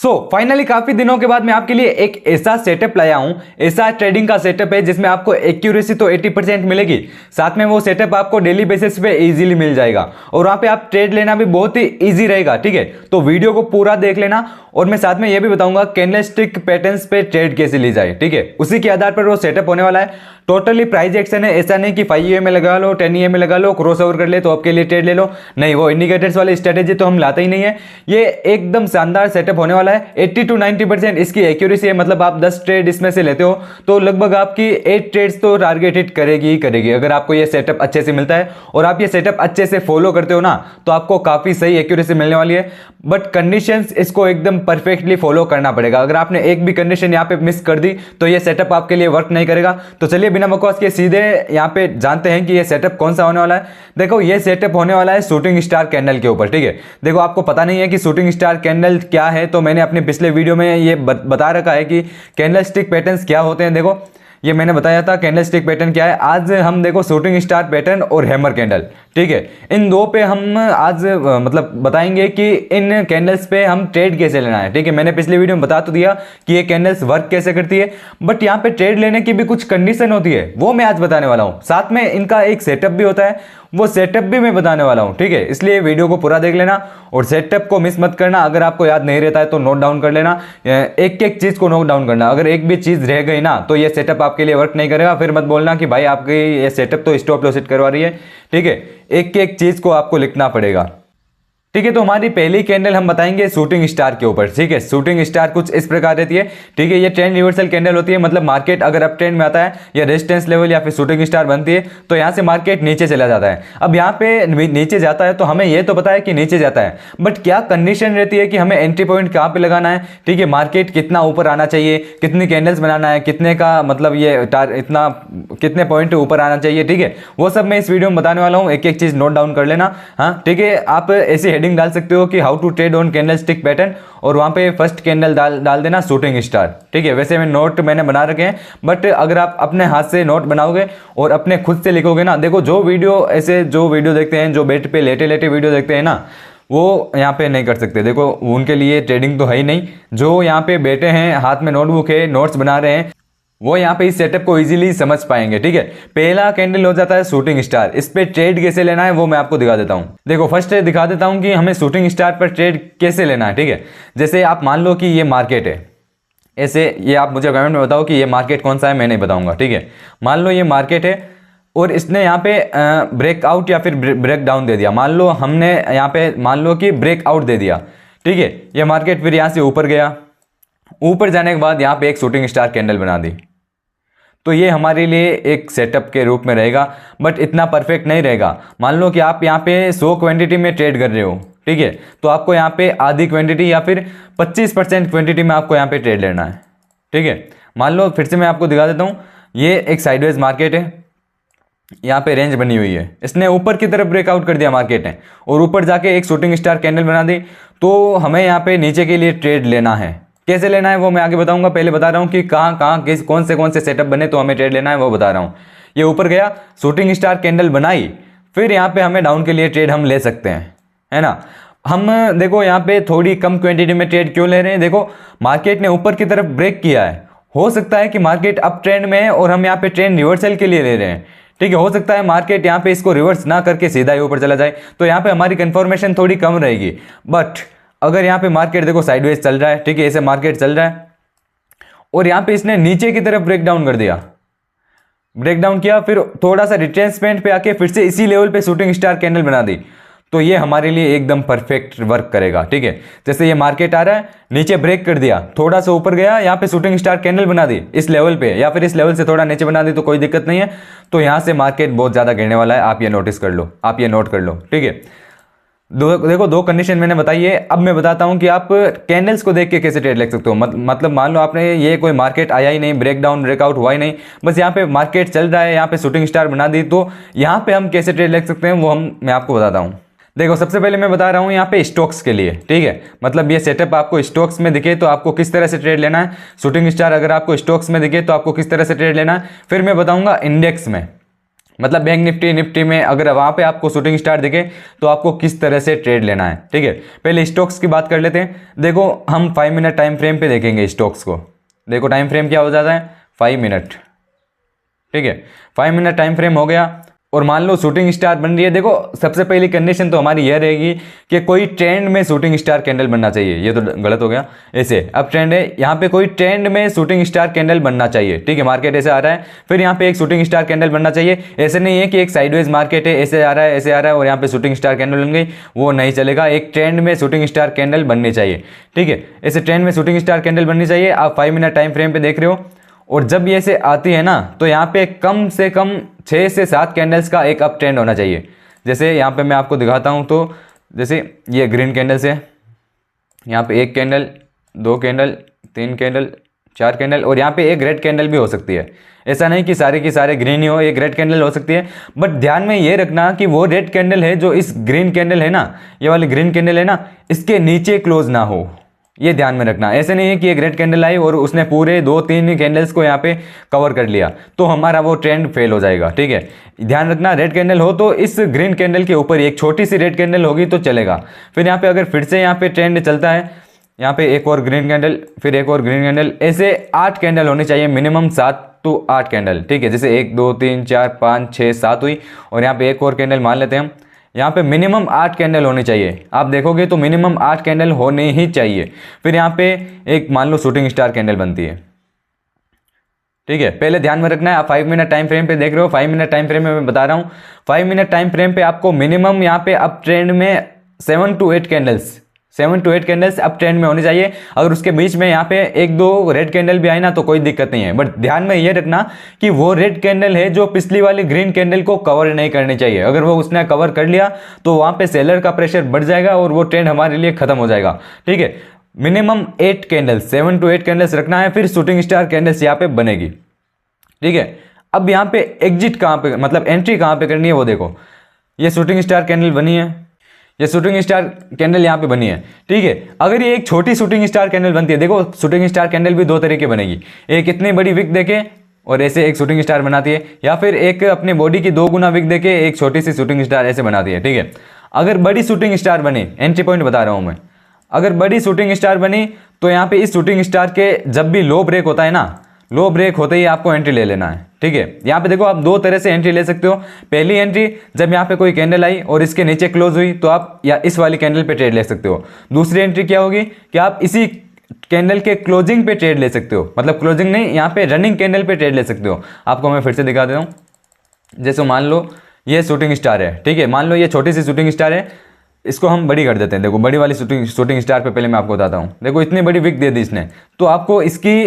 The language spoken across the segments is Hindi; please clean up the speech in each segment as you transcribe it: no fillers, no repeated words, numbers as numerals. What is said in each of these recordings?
फाइनली काफी दिनों के बाद मैं आपके लिए एक ऐसा सेटअप लाया हूं, ऐसा ट्रेडिंग का सेटअप है जिसमें आपको एक्यूरेसी तो 80% मिलेगी, साथ में वो सेटअप आपको डेली बेसिस पे इजीली मिल जाएगा और वहां पे आप ट्रेड लेना भी बहुत ही इजी रहेगा। ठीक है, तो वीडियो को पूरा देख लेना और मैं साथ में ये भी बताऊंगा कैंडलस्टिक पैटर्न्स पे ट्रेड कैसे ली जाए। ठीक है, उसी के आधार पर वो सेटअप होने वाला है। टोटली प्राइस एक्शन है, ऐसा नहीं कि 5 में लगा लो, 10 में लगा लो, क्रॉस ओवर कर ले तो आपके लिए ट्रेड ले लो, नहीं, वो इंडिकेटर्स वाली स्ट्रेटेजी तो हम लाते ही नहीं है। ये एकदम शानदार सेटअप होने वाला है। 80 to 90% इसकी एक्यूरेसी है, मतलब आप 10 ट्रेड इसमें से लेते हो तो लगभग आपकी 8 ट्रेड्स तो टारगेट हिट करेगी ही करेगी, अगर आपको ये सेटअप अच्छे से मिलता है और आप ये सेटअप अच्छे से फॉलो करते हो ना, तो आपको काफी सही एक्यूरेसी मिलने वाली है। बट कंडीशंस इसको एकदम परफेक्टली फॉलो करना पड़ेगा, अगर आपने एक भी कंडीशन यहाँ पे मिस कर दी तो ये सेटअप आपके लिए वर्क नहीं करेगा। तो चलिए बिना बकवास के सीधे यहाँ पे जानते हैं कि ये सेटअप कौन सा होने वाला है। देखो, ये सेटअप होने वाला है शूटिंग स्टार कैंडल के ऊपर। ठीक है, देखो आपको पता नहीं है कि शूटिंग स्टार कैंडल क्या है, तो मैंने अपने पिछले वीडियो में ये बता रखा है कि कैंडल स्टिक पैटर्न्स क्या होते हैं। देखो, ये मैंने बताया था कैंडल स्टिक पैटर्न क्या है। आज हम देखो शूटिंग स्टार पैटर्न और हैमर कैंडल, ठीक है, इन दो पे हम आज मतलब बताएंगे कि इन कैंडल्स पे हम ट्रेड कैसे लेना है। ठीक है, मैंने पिछले वीडियो में बता तो दिया कि ये कैंडल्स वर्क कैसे करती है, बट यहाँ पे ट्रेड लेने की भी कुछ कंडीशन होती है, वो मैं आज बताने वाला हूँ। साथ में इनका एक सेटअप भी होता है, वो सेटअप भी मैं बताने वाला हूँ। ठीक है, इसलिए वीडियो को पूरा देख लेना और सेटअप को मिस मत करना। अगर आपको याद नहीं रहता है तो नोट डाउन कर लेना, एक एक चीज को नोट डाउन करना। अगर एक भी चीज रह गई ना तो ये सेटअप आपके लिए वर्क नहीं करेगा। फिर मत बोलना कि भाई आपकी ये सेटअप तो स्टॉप लॉस हिट करवा रही है। ठीक है, एक एक चीज को आपको लिखना पड़ेगा। ठीक है, तो हमारी पहली कैंडल हम बताएंगे शूटिंग स्टार के ऊपर। ठीक है, शूटिंग स्टार कुछ इस प्रकार रहती है। ठीक है, ये ट्रेंड रिवर्सल कैंडल होती है, मतलब मार्केट अगर अप ट्रेंड में आता है या रेजिस्टेंस लेवल या फिर शूटिंग स्टार बनती है तो यहाँ से मार्केट नीचे चला जाता है। अब यहाँ पे नीचे जाता है तो हमें ये तो पता है कि नीचे जाता है, बट क्या कंडीशन रहती है कि हमें एंट्री पॉइंट कहाँ पे लगाना है। ठीक है, मार्केट कितना ऊपर आना चाहिए, कितनी कैंडल्स बनाना है, कितने का मतलब ये इतना कितने पॉइंट ऊपर आना चाहिए। ठीक है, वो सब मैं इस वीडियो में बताने वाला हूँ, एक एक चीज नोट डाउन कर लेना। हाँ, ठीक है, आप ऐसे हेडिंग डाल सकते हो कि how to trade on candlestick pattern और वहां पे फर्स्ट कैंडल डाल देना शूटिंग स्टार। ठीक है, वैसे मैंने बना रखे हैं, बट अगर आप अपने हाथ से नोट बनाओगे और अपने खुद से लिखोगे ना, देखो जो वीडियो देखते हैं, जो बेड पे लेटे लेटे वीडियो देखते हैं ना, वो यहाँ पे नहीं कर सकते। देखो, उनके लिए ट्रेडिंग तो है ही नहीं। जो यहाँ पे बैठे हैं, हाथ में नोटबुक है, नोट्स बना रहे हैं, वो यहाँ पे इस सेटअप को इजीली समझ पाएंगे। ठीक है, पहला कैंडल हो जाता है शूटिंग स्टार। इस पे ट्रेड कैसे लेना है वो मैं आपको दिखा देता हूँ। देखो, फर्स्ट दिखा देता हूँ कि हमें शूटिंग स्टार पर ट्रेड कैसे लेना है। ठीक है, जैसे आप मान लो कि ये मार्केट है, ऐसे ये आप मुझे कमेंट में बताओ कि ये मार्केट कौन सा है, मैं नहीं बताऊंगा। ठीक है, मान लो ये मार्केट है और इसने यहाँ पे ब्रेकआउट या फिर ब्रेक डाउन दे दिया। मान लो हमने यहाँ पे मान लो कि ब्रेकआउट दे दिया। ठीक है, ये मार्केट फिर यहाँ से ऊपर गया, ऊपर जाने के बाद यहाँ पे एक शूटिंग स्टार कैंडल बना दी, तो ये हमारे लिए एक सेटअप के रूप में रहेगा, बट इतना परफेक्ट नहीं रहेगा। मान लो कि आप यहाँ पे 100 क्वांटिटी में ट्रेड कर रहे हो, ठीक है, तो आपको यहाँ पे आधी क्वांटिटी या फिर 25% क्वांटिटी में आपको यहाँ पे ट्रेड लेना है। ठीक है, मान लो फिर से मैं आपको दिखा देता हूँ, ये एक साइडवेज मार्केट है, यहाँ पे रेंज बनी हुई है, इसने ऊपर की तरफ ब्रेकआउट कर दिया मार्केट ने और ऊपर जाके एक शूटिंग स्टार कैंडल बना दी, तो हमें यहाँ पे नीचे के लिए ट्रेड लेना है। कैसे लेना है वो मैं आगे बताऊंगा, पहले बता रहा हूँ कि कौन से सेटअप बने तो हमें ट्रेड लेना है वो बता रहा हूँ। ये ऊपर गया, शूटिंग स्टार कैंडल बनाई, फिर यहाँ पे हमें डाउन के लिए ट्रेड हम ले सकते हैं, है ना। हम देखो यहाँ पे थोड़ी कम क्वांटिटी में ट्रेड क्यों ले रहे हैं। देखो, मार्केट ने ऊपर की तरफ ब्रेक किया है, हो सकता है कि मार्केट अप ट्रेंड में है और हम यहाँ पे ट्रेंड रिवर्सल के लिए ले रहे हैं। ठीक है, हो सकता है मार्केट यहाँ पे इसको रिवर्स ना करके सीधा ही ऊपर चला जाए, तो यहाँ पे हमारी कंफर्मेशन थोड़ी कम रहेगी। बट अगर यहाँ पे मार्केट देखो साइडवेज चल रहा है, ठीक है, ऐसे मार्केट चल रहा है और यहाँ पे इसने नीचे की तरफ ब्रेक डाउन कर दिया, ब्रेक डाउन किया, फिर थोड़ा सा रिट्रेसमेंट पे आके फिर से इसी लेवल पे शूटिंग स्टार कैंडल बना दी, तो ये हमारे लिए एकदम परफेक्ट वर्क करेगा। ठीक है, जैसे ये मार्केट आ रहा है, नीचे ब्रेक कर दिया, थोड़ा सा ऊपर गया, यहाँ पे शूटिंग स्टार कैंडल बना दी इस लेवल पे या फिर इस लेवल से थोड़ा नीचे बना दी, तो कोई दिक्कत नहीं है। तो यहाँ से मार्केट बहुत ज्यादा गिरने वाला है, आप ये नोटिस कर लो, आप ये नोट कर लो। ठीक है, देखो दो कंडीशन मैंने बताई है। अब मैं बताता हूं कि आप कैंडल्स को देख के कैसे ट्रेड ले सकते हो। मतलब मान लो आपने ये कोई मार्केट आया ही नहीं, ब्रेकडाउन ब्रेकआउट हुआ ही नहीं, बस यहाँ पे मार्केट चल रहा है, यहाँ पे शूटिंग स्टार बना दी, तो यहाँ पे हम कैसे ट्रेड ले सकते हैं वो मैं आपको बताता हूँ। देखो, सबसे पहले मैं बता रहा हूँ यहाँ पे स्टॉक्स के लिए। ठीक है, मतलब ये सेटअप आपको स्टॉक्स में दिखे तो आपको किस तरह से ट्रेड लेना है। शूटिंग स्टार अगर आपको स्टॉक्स में दिखे तो आपको किस तरह से ट्रेड लेना है। फिर मैं बताऊंगा इंडेक्स में, मतलब बैंक निफ्टी निफ्टी में अगर वहाँ पे आपको शूटिंग स्टार दिखे तो आपको किस तरह से ट्रेड लेना है। ठीक है, पहले स्टॉक्स की बात कर लेते हैं। देखो हम 5 मिनट टाइम फ्रेम पे देखेंगे स्टॉक्स को। देखो टाइम फ्रेम क्या हो जाता है, 5 मिनट। ठीक है, 5 मिनट टाइम फ्रेम हो गया और मान लो शूटिंग स्टार बन रही है। देखो सबसे पहली कंडीशन तो हमारी यह रहेगी कि कोई ट्रेंड में शूटिंग स्टार कैंडल बनना चाहिए। ये तो गलत हो गया, ऐसे अब ट्रेंड है, यहाँ पे कोई ट्रेंड में शूटिंग स्टार कैंडल बनना चाहिए। ठीक है, मार्केट ऐसे आ रहा है, फिर यहाँ पे एक शूटिंग स्टार कैंडल बनना चाहिए। ऐसे नहीं है कि एक साइडवेज मार्केट है, ऐसे आ रहा है ऐसे आ रहा है और यहाँ पे शूटिंग स्टार कैंडल बन गई, वो नहीं चलेगा। एक ट्रेंड में शूटिंग स्टार कैंडल बननी चाहिए। ठीक है, ऐसे ट्रेंड में शूटिंग स्टार कैंडल बननी चाहिए। आप 5 मिनट टाइम फ्रेम पे देख रहे हो और जब ये से आती है ना तो यहाँ पे कम से कम 6 से 7 कैंडल्स का एक अप ट्रेंड होना चाहिए। जैसे यहाँ पे मैं आपको दिखाता हूँ, तो जैसे ये ग्रीन कैंडल्स है, यहाँ पे 1 कैंडल, 2 कैंडल, 3 कैंडल, 4 कैंडल और यहाँ पे एक रेड कैंडल भी हो सकती है। ऐसा नहीं कि सारे के सारे ग्रीन ही हो, एक रेड कैंडल हो सकती है। बट ध्यान में ये रखना कि वो रेड कैंडल है जो इस ग्रीन कैंडल है ना, ये वाली ग्रीन कैंडल है ना, इसके नीचे क्लोज ना हो, ये ध्यान में रखना। ऐसे नहीं है कि एक रेड कैंडल आई और उसने पूरे 2-3 कैंडल्स को यहाँ पे कवर कर लिया तो हमारा वो ट्रेंड फेल हो जाएगा। ठीक है, ध्यान रखना रेड कैंडल हो तो इस ग्रीन कैंडल के ऊपर एक छोटी सी रेड कैंडल होगी तो चलेगा। फिर यहाँ पे अगर फिर से यहाँ पे ट्रेंड चलता है, यहाँ पे एक और ग्रीन कैंडल, फिर एक और ग्रीन कैंडल, ऐसे 8 कैंडल होनी चाहिए मिनिमम, 7 to 8 कैंडल। ठीक है, जैसे 1 2 3 4 5 6 7 हुई और यहाँ पे एक और कैंडल मान लेते हैं हम, यहाँ पे मिनिमम 8 कैंडल होनी चाहिए। आप देखोगे तो मिनिमम 8 कैंडल होने ही चाहिए। फिर यहाँ पे एक मान लो शूटिंग स्टार कैंडल बनती है। ठीक है, पहले ध्यान में रखना है। आप 5 मिनट टाइम फ्रेम पे देख रहे हो, 5 मिनट टाइम फ्रेम में मैं बता रहा हूँ, 5 मिनट टाइम फ्रेम पे आपको मिनिमम यहाँ पे अप ट्रेंड में 7 to 8 candles, 7 to 8 candles up trend में होनी चाहिए। अगर उसके बीच में यहाँ पे 1-2 रेड कैंडल भी आए ना तो कोई दिक्कत नहीं है। बट ध्यान में ये रखना कि वो रेड कैंडल है जो पिछली वाली ग्रीन कैंडल को कवर नहीं करनी चाहिए। अगर वो उसने कवर कर लिया तो वहाँ पे सेलर का प्रेशर बढ़ जाएगा और वो ट्रेंड हमारे लिए खत्म हो जाएगा। ठीक है, मिनिमम 8 कैंडल्स, 7 to 8 कैंडल्स रखना है, फिर शूटिंग स्टार कैंडल्स यहाँ पे बनेगी। ठीक है, अब यहाँ पे एग्जिट कहाँ पे, मतलब एंट्री कहाँ पे करनी है वो देखो। ये शूटिंग स्टार कैंडल बनी है, ये शूटिंग स्टार कैंडल यहाँ पे बनी है। ठीक है, अगर ये एक छोटी शूटिंग स्टार कैंडल बनती है, देखो शूटिंग स्टार कैंडल भी 2 तरह की बनेगी, एक इतनी बड़ी विक देके और ऐसे एक शूटिंग स्टार बनाती है, या फिर एक अपने बॉडी की 2 गुना विक देके एक छोटी सी शूटिंग स्टार ऐसे बनाती है। ठीक है, अगर बड़ी शूटिंग स्टार बनी, एंट्री पॉइंट बता रहा हूँ मैं, अगर बड़ी शूटिंग स्टार बनी तो यहाँ पे इस शूटिंग स्टार के जब भी लो ब्रेक होता है ना, लो ब्रेक होते ही आपको एंट्री ले लेना है। ठीक है, यहाँ पे देखो आप 2 तरह से एंट्री ले सकते हो। पहली एंट्री जब यहाँ पे कोई कैंडल आई और इसके नीचे क्लोज हुई तो आप या इस वाली कैंडल पे ट्रेड ले सकते हो। दूसरी एंट्री क्या होगी कि आप इसी कैंडल के क्लोजिंग पे ट्रेड ले सकते हो, मतलब क्लोजिंग नहीं, यहाँ पे रनिंग कैंडल पे ट्रेड ले सकते हो। आपको मैं फिर से दिखा देता हूँ। जैसे मान लो ये शूटिंग स्टार है, ठीक है, मान लो ये छोटी सी शूटिंग स्टार है, इसको हम बड़ी कर देते हैं। देखो बड़ी वाली शूटिंग स्टार पे पहले मैं आपको बताता हूँ। देखो इतनी बड़ी विक दे दी इसने, तो आपको इसकी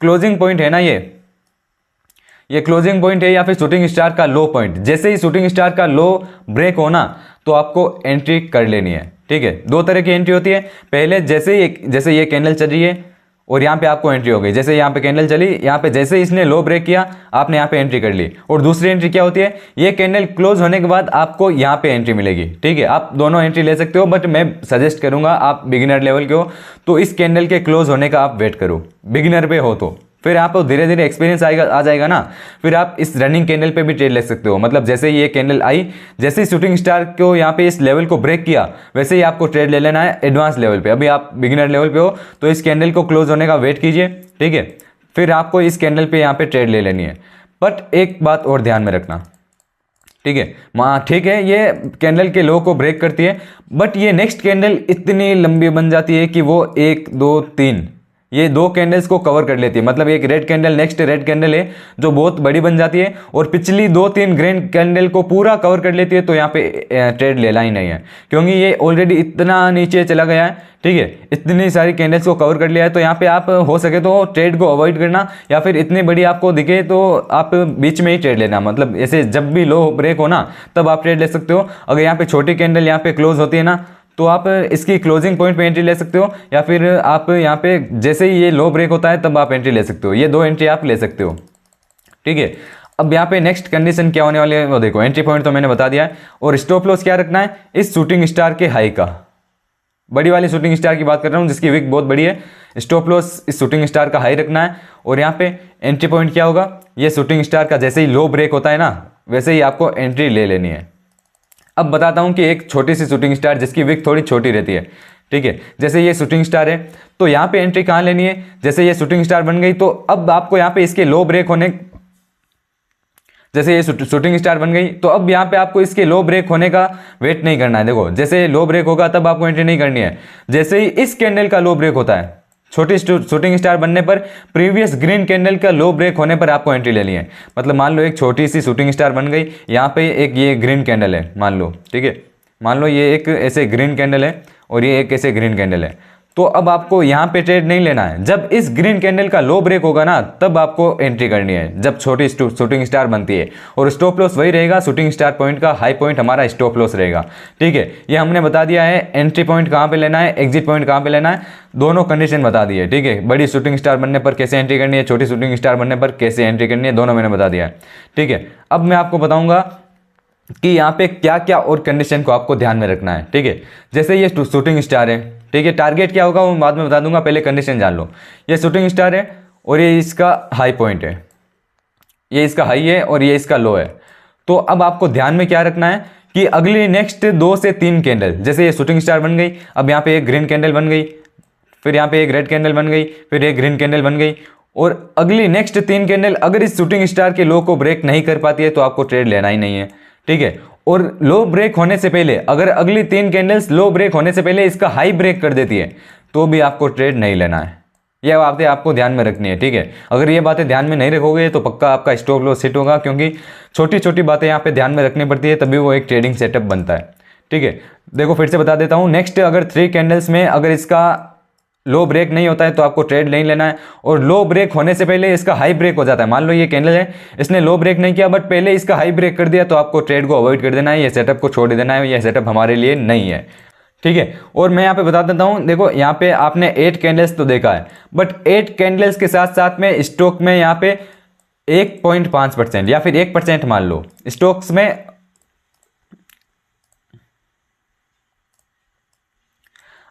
क्लोजिंग पॉइंट है ना, ये क्लोजिंग पॉइंट है या फिर शूटिंग स्टार का लो पॉइंट, जैसे ही शूटिंग स्टार का लो ब्रेक होना तो आपको एंट्री कर लेनी है। ठीक है, 2 तरह की एंट्री होती है। पहले जैसे ये कैंडल चल रही है और यहाँ पे आपको एंट्री हो गई, जैसे यहाँ पे कैंडल चली, यहाँ पे जैसे ही इसने लो ब्रेक किया आपने यहाँ पे एंट्री कर ली। और दूसरी एंट्री क्या होती है, ये कैंडल क्लोज होने के बाद आपको यहाँ पे एंट्री मिलेगी। ठीक है, आप दोनों एंट्री ले सकते हो, बट मैं सजेस्ट करूंगा आप बिगिनर लेवल के हो तो इस कैंडल के क्लोज होने का आप वेट करो, बिगिनर पे हो तो। फिर आपको धीरे धीरे एक्सपीरियंस आ जाएगा ना, फिर आप इस रनिंग कैंडल पे भी ट्रेड ले सकते हो। मतलब जैसे ये कैंडल आई, जैसे ही शूटिंग स्टार को यहाँ पे इस लेवल को ब्रेक किया, वैसे ही आपको ट्रेड ले लेना है एडवांस लेवल पे। अभी आप बिगिनर लेवल पे हो तो इस कैंडल को क्लोज होने का वेट कीजिए। ठीक है, फिर आपको इस कैंडल पे यहाँ पे ट्रेड ले लेनी है। बट एक बात और ध्यान में रखना, ठीक है, ठीक है, ये कैंडल के लो को ब्रेक करती है, बट ये नेक्स्ट कैंडल इतनी लंबी बन जाती है कि वो 1 2 3 ये 2 कैंडल्स को कवर कर लेती है। मतलब एक red candle, next red candle है जो बहुत बड़ी बन जाती है और पिछली 2-3 ग्रीन कैंडल को पूरा कवर कर लेती है, तो यहाँ पे ट्रेड लेना ही नहीं है, क्योंकि ये ऑलरेडी इतना नीचे चला गया है। ठीक है, इतनी सारी कैंडल्स को कवर कर लिया है, तो यहाँ पे आप हो सके तो ट्रेड को अवॉइड करना, या फिर इतनी बड़ी आपको दिखे तो आप बीच में ही ट्रेड लेना। मतलब ऐसे जब भी लो ब्रेक हो ना तब आप ट्रेड ले सकते हो। अगर यहाँ पे छोटी कैंडल यहाँ पे क्लोज होती है ना तो आप इसकी क्लोजिंग पॉइंट पे एंट्री ले सकते हो, या फिर आप यहाँ पे जैसे ही ये लो ब्रेक होता है तब आप एंट्री ले सकते हो। ये 2 एंट्री आप ले सकते हो। ठीक है, अब यहाँ पे नेक्स्ट कंडीशन क्या होने वाली है वो देखो। एंट्री पॉइंट तो मैंने बता दिया है, और स्टॉप लॉस क्या रखना है, इस शूटिंग स्टार के हाई का, बड़ी वाली शूटिंग स्टार की बात कर रहा हूँ जिसकी विक बहुत बड़ी है। स्टॉप लॉस इस शूटिंग स्टार का हाई रखना है, और यहाँ पे एंट्री पॉइंट क्या होगा, ये शूटिंग स्टार का जैसे ही लो ब्रेक होता है ना वैसे ही आपको एंट्री ले लेनी है। अब बताता हूँ कि एक छोटी सी शूटिंग स्टार जिसकी विक थोड़ी छोटी रहती है, ठीक है, जैसे ये शूटिंग स्टार है, तो यहाँ पे एंट्री कहाँ लेनी है, जैसे ये शूटिंग स्टार बन गई तो अब आपको यहाँ पे इसके लो ब्रेक होने, जैसे ये शूटिंग स्टार बन गई तो अब यहाँ पे आपको इसके लो ब्रेक होने का वेट नहीं करना है। देखो जैसे लो ब्रेक होगा तब आपको एंट्री नहीं करनी है, जैसे ही इस कैंडल का लो ब्रेक होता है, छोटी शूटिंग स्टार बनने पर प्रीवियस ग्रीन कैंडल का लो ब्रेक होने पर आपको एंट्री लेनी है। मतलब मान लो एक छोटी सी शूटिंग स्टार बन गई, यहाँ पे एक ये ग्रीन कैंडल है मान लो, ठीक है, मान लो ये एक ऐसे ग्रीन कैंडल है और ये एक ऐसे ग्रीन कैंडल है, तो अब आपको यहाँ पे ट्रेड नहीं लेना है। जब इस ग्रीन कैंडल का लो ब्रेक होगा ना तब आपको एंट्री करनी है, जब छोटी शूटिंग स्टार बनती है, और स्टॉप लॉस वही रहेगा, शूटिंग स्टार पॉइंट का हाई पॉइंट हमारा स्टॉप लॉस रहेगा, ठीक है। ये हमने बता दिया है एंट्री पॉइंट कहाँ पे लेना है, एग्जिट पॉइंट कहाँ पे लेना है, दोनों कंडीशन बता दी है, ठीक है। बड़ी शूटिंग स्टार बनने पर कैसे एंट्री करनी है, छोटी शूटिंग स्टार बनने पर कैसे एंट्री करनी है, दोनों मैंने बता दिया है, ठीक है। अब मैं आपको बताऊंगा कि यहाँ पे क्या क्या और कंडीशन को आपको ध्यान में रखना है, ठीक है। जैसे ये शूटिंग स्टार है, ठीक है, टारगेट क्या होगा वो बाद में बता दूंगा, पहले कंडीशन जान लो। ये शूटिंग स्टार है और ये इसका हाई पॉइंट है, ये इसका हाई है और ये इसका लो है। तो अब आपको ध्यान में क्या रखना है कि अगली नेक्स्ट 2 से 3 कैंडल, जैसे ये शूटिंग स्टार बन गई, अब यहाँ पे एक ग्रीन कैंडल बन गई, फिर यहाँ पे एक रेड कैंडल बन गई, फिर एक ग्रीन कैंडल बन गई, और अगली नेक्स्ट 3 कैंडल अगर इस शूटिंग स्टार के लो को ब्रेक नहीं कर पाती है तो आपको ट्रेड लेना ही नहीं है, ठीक है। और लो ब्रेक होने से पहले, अगर अगली 3 कैंडल्स लो ब्रेक होने से पहले इसका हाई ब्रेक कर देती है तो भी आपको ट्रेड नहीं लेना है। यह बातें आपको ध्यान में रखनी है, ठीक है। अगर ये बातें ध्यान में नहीं रखोगे तो पक्का आपका स्टॉप लॉस हिट होगा, क्योंकि छोटी छोटी बातें यहाँ पे ध्यान में रखनी पड़ती है, तभी वो एक ट्रेडिंग सेटअप बनता है, ठीक है। देखो फिर से बता देता हूँ, नेक्स्ट अगर 3 कैंडल्स में अगर इसका लो ब्रेक नहीं होता है तो आपको ट्रेड नहीं लेना है, और लो ब्रेक होने से पहले इसका हाई ब्रेक हो जाता है, मान लो ये कैंडल है, इसने लो ब्रेक नहीं किया बट पहले इसका हाई ब्रेक कर दिया, तो आपको ट्रेड को अवॉइड कर देना है, ये सेटअप को छोड़ देना है, ये सेटअप हमारे लिए नहीं है, ठीक है। और मैं यहाँ पे बता देता हूँ, देखो यहाँ पे आपने 8 कैंडल्स तो देखा है, बट 8 कैंडल्स के साथ साथ में स्टॉक में यहाँ पे 1.5% या फिर 1% मान लो स्टॉक्स में,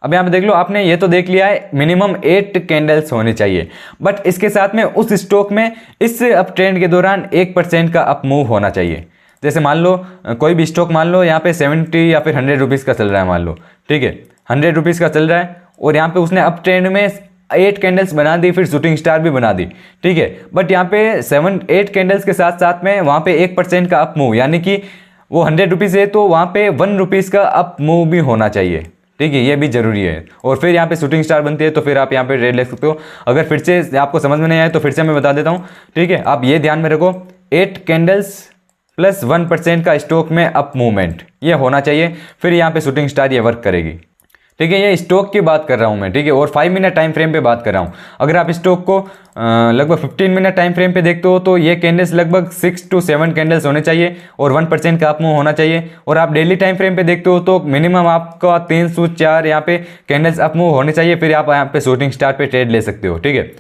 अब यहाँ पे देख लो, आपने ये तो देख लिया है मिनिमम 8 कैंडल्स होने चाहिए, बट इसके साथ में उस स्टॉक में इस अप ट्रेंड के दौरान 1% का अप मूव होना चाहिए। जैसे मान लो कोई भी स्टॉक मान लो यहाँ पे 70 या फिर 100 रुपीज़ का चल रहा है मान लो, ठीक है, 100 रुपीज़ का चल रहा है, और यहाँ पे उसने अप ट्रेंड में 8 कैंडल्स बना दी, फिर शूटिंग स्टार भी बना दी, ठीक है, बट यहाँ पे 8 कैंडल्स के साथ साथ में वहाँ पे 1% का अप मूव, यानी कि वो 100 रुपीज़ है तो वहाँ पे 1 रुपीज़ का अप मूव भी होना चाहिए, ठीक है, ये भी जरूरी है। और फिर यहाँ पे शूटिंग स्टार बनती है तो फिर आप यहाँ पे ट्रेड ले सकते हो। अगर फिर से आपको समझ में नहीं आए तो फिर से मैं बता देता हूँ, ठीक है। आप ये ध्यान में रखो, 8 कैंडल्स प्लस 1% का स्टॉक में अप मूवमेंट ये होना चाहिए, फिर यहाँ पे शूटिंग स्टार ये वर्क करेगी, ठीक है। ये स्टॉक की बात कर रहा हूँ मैं, ठीक है, और 5 मिनट टाइम फ्रेम पे बात कर रहा हूँ। अगर आप स्टॉक को लगभग 15 मिनट टाइम फ्रेम पे देखते हो तो ये कैंडल्स लगभग 6 to 7 कैंडल्स होने चाहिए और 1% का अप मूव होना चाहिए। और आप डेली टाइम फ्रेम पे देखते हो तो मिनिमम आपका 3 से 4 यहाँ पे कैंडल्स अप मूव होने चाहिए, फिर आप यहाँ पे शूटिंग स्टार पे ट्रेड ले सकते हो, ठीक है।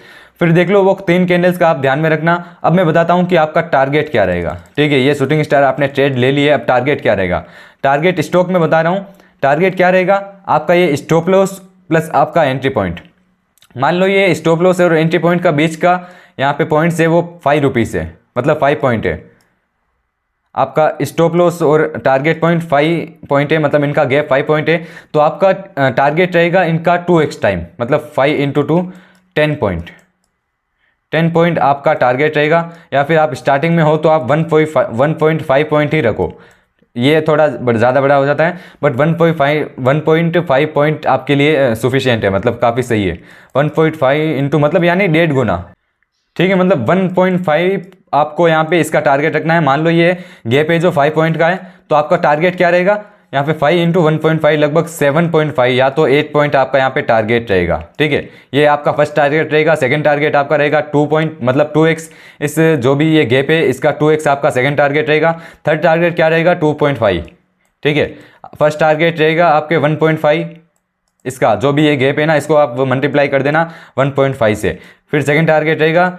फिर देख लो वो 3 कैंडल्स का आप ध्यान में रखना। अब मैं बताता हूँ कि आपका टारगेट क्या रहेगा, ठीक है। ये शूटिंग स्टार आपने ट्रेड ले लिया, अब टारगेट क्या रहेगा। टारगेट स्टॉक में बता रहा हूँ, टारगेट क्या रहेगा आपका, ये स्टॉप लॉस प्लस आपका एंट्री पॉइंट। मान लो ये स्टॉप लॉस और एंट्री पॉइंट का बीच का यहाँ पे पॉइंट्स है वो 5 रुपीज़ है, मतलब 5 पॉइंट है। आपका स्टॉप लॉस और टारगेट पॉइंट 5 पॉइंट है, मतलब इनका गैप 5 पॉइंट है, तो आपका टारगेट रहेगा इनका 2x टाइम, मतलब 5 × 2 10 पॉइंट। 10 पॉइंट आपका टारगेट रहेगा, या फिर आप स्टार्टिंग में हो तो आप 1.5 पॉइंट ही रखो, ये थोड़ा ज़्यादा बड़ा हो जाता है, बट 1.5 पॉइंट आपके लिए सफिशिएंट है, मतलब काफ़ी सही है। 1.5 इंटू मतलब यानी 1.5 गुना, ठीक है, मतलब 1.5 आपको यहाँ पे इसका टारगेट रखना है। मान लो ये गैप है जो 5 पॉइंट का है, तो आपका टारगेट क्या रहेगा यहाँ पे 5 × 1.5 लगभग 7.5 या तो 8 पॉइंट आपका यहाँ पे टारगेट रहेगा, ठीक है। ये आपका फर्स्ट टारगेट रहेगा। सेकंड टारगेट आपका रहेगा 2 पॉइंट मतलब 2x, इस जो भी ये गैप है इसका 2x आपका सेकंड टारगेट रहेगा। थर्ड टारगेट क्या रहेगा 2.5, ठीक है। फर्स्ट टारगेट रहेगा आपके 1.5, इसका जो भी ये गैप है ना इसको आप मल्टीप्लाई कर देना 1.5 से। फिर सेकेंड टारगेट रहेगा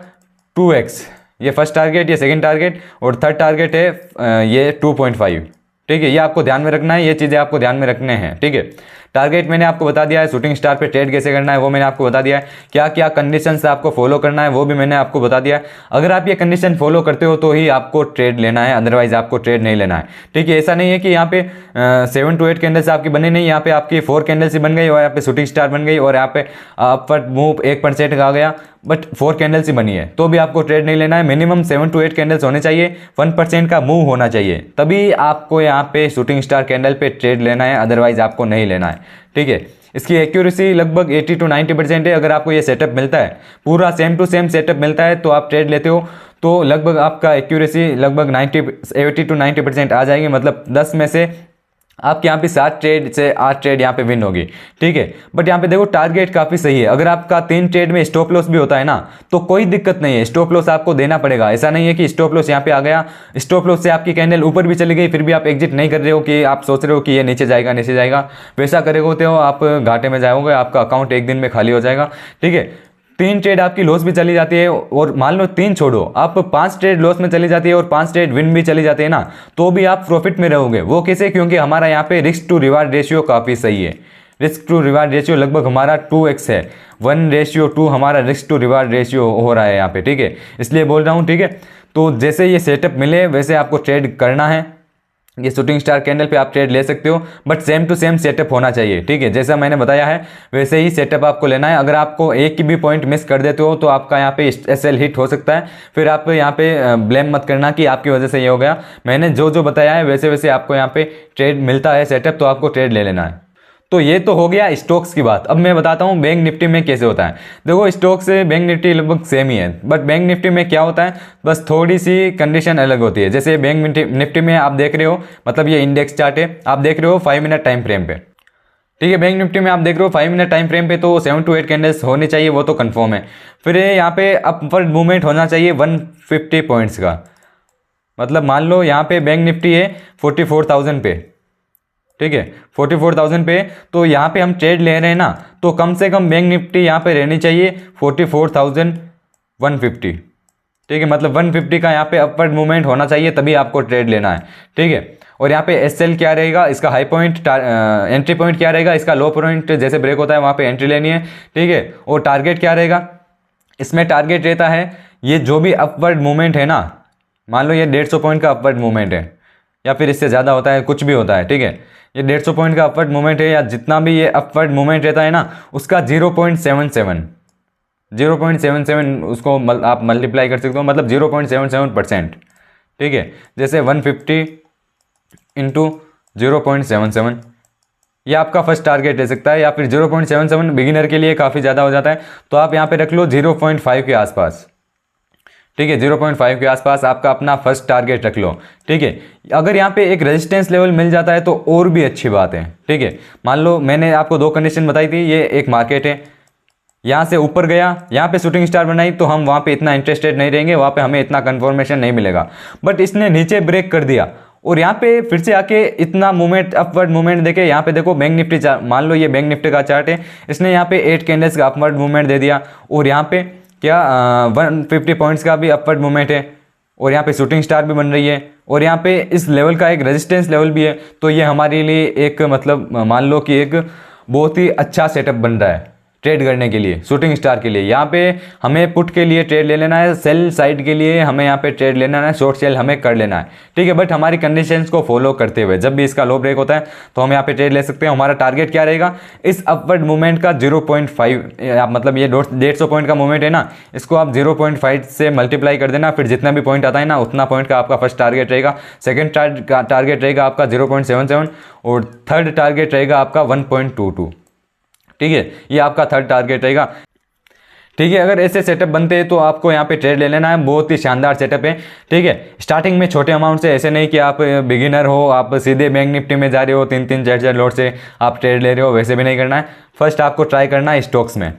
2x, ये फर्स्ट टारगेट ये सेकेंड टारगेट, और थर्ड टारगेट है ये 2.5, ठीक है। ये आपको ध्यान में रखना है, ये चीज़ें आपको ध्यान में रखने हैं, ठीक है। टारगेट मैंने आपको बता दिया है, शूटिंग स्टार पे ट्रेड कैसे करना है वो मैंने आपको बता दिया है, क्या क्या कंडीशंस आपको फॉलो करना है वो भी मैंने आपको बता दिया है। अगर आप ये कंडीशन फॉलो करते हो तो ही आपको ट्रेड लेना है, अदरवाइज आपको ट्रेड नहीं लेना है। ठीक है, ऐसा नहीं है कि यहाँ पे 7 to 8 कैंडल्स आपकी बनी नहीं, यहाँ पे आपकी 4 कैंडल्स ही बन गई और यहाँ पे शूटिंग स्टार बन गई और यहाँ पे अपवर्ड मूव 1% का आ गया, बट 4 कैंडल्स ही बनी है तो भी आपको ट्रेड नहीं लेना है। मिनिमम 7 to 8 कैंडल्स होने चाहिए, 1% का मूव होना चाहिए, तभी आपको यहाँ पे शूटिंग स्टार कैंडल पे ट्रेड लेना है, अदरवाइज आपको नहीं लेना है। ठीक है, इसकी एक्यूरेसी लगभग 80 to 90% है। अगर आपको ये सेटअप मिलता है, पूरा सेम टू सेम सेटअप मिलता है तो आप ट्रेड लेते हो तो लगभग आपका एक्यूरेसी लगभग 80 to 90% आ जाएगी। मतलब 10 में से आपके यहाँ पे 7 ट्रेड से 8 ट्रेड यहाँ पे विन होगी। ठीक है, बट यहाँ पे देखो टारगेट काफ़ी सही है। अगर आपका 3 ट्रेड में स्टॉप लॉस भी होता है ना तो कोई दिक्कत नहीं है, स्टॉप लॉस आपको देना पड़ेगा। ऐसा नहीं है कि स्टॉप लॉस यहाँ पे आ गया, स्टॉप लॉस से आपकी कैंडल ऊपर भी चली गई फिर भी आप एग्जिट नहीं कर रहे हो कि आप सोच रहे हो कि ये नीचे जाएगा नीचे जाएगा, वैसा करेगा तो आप घाटे में जाओगे, आपका अकाउंट एक दिन में खाली हो जाएगा। ठीक है, 3 ट्रेड आपकी लॉस भी चली जाती है और मान लो 3 छोड़ो, आप 5 ट्रेड लॉस में चली जाती है और 5 ट्रेड विन भी चली जाती है ना, तो भी आप प्रॉफिट में रहोगे। वो कैसे? क्योंकि हमारा यहाँ पे रिस्क टू रिवार्ड रेशियो काफ़ी सही है। रिस्क टू रिवार्ड रेशियो लगभग हमारा 2x है, 1:2 हमारा रिस्क टू रिवार्ड रेशियो हो रहा है यहाँ पे। ठीक है, इसलिए बोल रहा हूँ। ठीक है, तो जैसे ये सेटअप मिले वैसे आपको ट्रेड करना है। ये शूटिंग स्टार कैंडल पे आप ट्रेड ले सकते हो, but same to same setup होना चाहिए। ठीक है, जैसा मैंने बताया है वैसे ही सेटअप आपको लेना है। अगर आपको एक की भी पॉइंट मिस कर देते हो तो आपका यहाँ पे एसएल हिट हो सकता है, फिर आप यहाँ पे ब्लेम मत करना कि आपकी वजह से ये हो गया। मैंने जो जो बताया है वैसे वैसे आपको यहाँ पे ट्रेड मिलता है सेटअप, तो आपको ट्रेड ले लेना है। तो ये तो हो गया स्टॉक्स की बात। अब मैं बताता हूँ बैंक निफ्टी में कैसे होता है। देखो स्टॉक से बैंक निफ्टी लगभग सेम ही है, बट बैंक निफ्टी में क्या होता है, बस थोड़ी सी कंडीशन अलग होती है। जैसे बैंक निफ्टी में आप देख रहे हो, मतलब ये इंडेक्स चार्ट है, आप देख रहे हो 5 मिनट टाइम फ्रेम पे। ठीक है, बैंक निफ्टी में आप देख रहे हो 5 मिनट टाइम फ्रेम पे, तो 7 to 8 कैंडल्स होनी चाहिए, वो तो कंफर्म है। फिर यहाँ पे अपवर्ड मूवमेंट होना चाहिए 150 पॉइंट्स का। मतलब मान लो यहाँ पे बैंक निफ्टी है 44,000 पे। ठीक है, 44,000 पे, तो यहाँ पे हम ट्रेड ले रहे हैं ना, तो कम से कम बैंक निफ्टी यहाँ पे रहनी चाहिए 44,150। ठीक है, मतलब 150 का यहाँ पे अपवर्ड मूवमेंट होना चाहिए, तभी आपको ट्रेड लेना है। ठीक है, और यहाँ पे एसएल क्या रहेगा, इसका हाई पॉइंट, एंट्री पॉइंट क्या रहेगा, इसका लो पॉइंट जैसे ब्रेक होता है वहाँ पे एंट्री लेनी है। ठीक है, और टारगेट क्या रहेगा, इसमें टारगेट रहता है ये जो भी अपवर्ड मूवमेंट है ना, मान लो ये 150 पॉइंट का अपवर्ड मूवमेंट है या फिर इससे ज़्यादा होता है, कुछ भी होता है। ठीक है, ये 150 पॉइंट का अपवर्ड मूवमेंट है या जितना भी ये अपवर्ड मूवमेंट रहता है ना, उसका 0.77 उसको आप मल्टीप्लाई कर सकते हो, मतलब 0.77%। ठीक है, जैसे 150 इंटू 0.77, ये आपका फर्स्ट टारगेट रह सकता है, या फिर 0.77 बिगिनर के लिए काफ़ी ज़्यादा हो जाता है, तो आप यहाँ पे रख लो 0.5 के आसपास। ठीक है, 0.5 के आसपास आपका अपना फर्स्ट टारगेट रख लो। ठीक है, अगर यहाँ पे एक रेजिस्टेंस लेवल मिल जाता है तो और भी अच्छी बात है। ठीक है, मान लो मैंने आपको 2 कंडीशन बताई थी, ये एक मार्केट है, यहाँ से ऊपर गया, यहाँ पे शूटिंग स्टार बनाई, तो हम वहाँ पे इतना इंटरेस्टेड नहीं रहेंगे, वहाँ पे हमें इतना कंफर्मेशन नहीं मिलेगा। बट इसने नीचे ब्रेक कर दिया और यहाँ पे फिर से आके इतना मूवमेंट, अपवर्ड मूवमेंट देके, यहाँ पे देखो बैंक निफ्टी मान लो ये बैंक निफ्टी का चार्ट है, इसने यहाँ पे 8 कैंडल्स का अपवर्ड मूवमेंट दे दिया और यहाँ पे क्या 150 पॉइंट्स का भी अपवर्ड मूवमेंट है और यहाँ पे शूटिंग स्टार भी बन रही है और यहाँ पे इस लेवल का एक रेजिस्टेंस लेवल भी है। तो ये हमारे लिए एक मतलब मान लो कि एक बहुत ही अच्छा सेटअप बन रहा है ट्रेड करने के लिए, शूटिंग स्टार के लिए। यहाँ पे हमें पुट के लिए ट्रेड ले लेना है, सेल साइड के लिए हमें यहाँ पे ट्रेड लेना है, शॉर्ट सेल हमें कर लेना है। ठीक है, बट हमारी कंडीशंस को फॉलो करते हुए, जब भी इसका लो ब्रेक होता है तो हम यहाँ पे ट्रेड ले सकते हैं। हमारा टारगेट क्या रहेगा, इस अपवर्ड मूवमेंट का 0.5, मतलब ये 150 पॉइंट का मूवमेंट है ना, इसको आप 0.5 से मल्टीप्लाई कर देना, फिर जितना भी पॉइंट आता है ना उतना पॉइंट का आपका फर्स्ट टारगेट रहेगा। सेकेंड टारगेट रहेगा आपका 0.77 और थर्ड टारगेट रहेगा आपका 1.22। ठीक है, ये आपका थर्ड टारगेट रहेगा। ठीक है, अगर ऐसे सेटअप बनते हैं तो आपको यहाँ पे ट्रेड ले लेना है, बहुत ही शानदार सेटअप है। ठीक है, स्टार्टिंग में छोटे अमाउंट से, ऐसे नहीं कि आप बिगिनर हो, आप सीधे बैंक निफ्टी में जा रहे हो 3-3 4-4 लॉट से आप ट्रेड ले रहे हो, वैसे भी नहीं करना है। फर्स्ट आपको ट्राई करना है स्टॉक्स में।